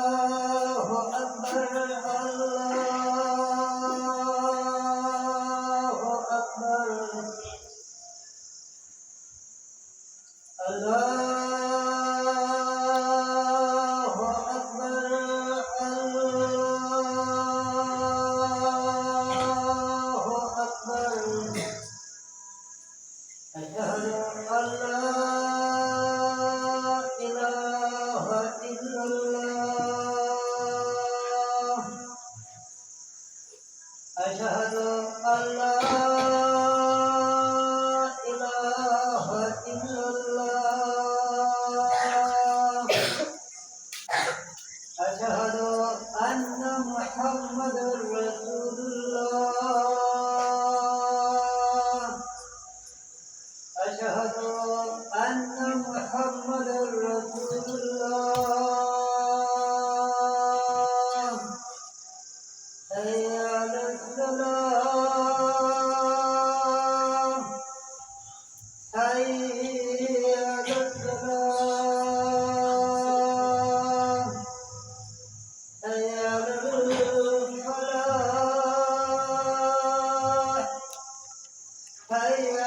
الله أكبر الله أكبر الله أكبر الله أكبر أشهد أن لا إله إلا الله أشهد أن لا إله إلا الله أشهد أن محمدا رسول الله أشهد أن محمدا رسول الله حي على الصلاة حي على الصلاة حي على الفلاح حي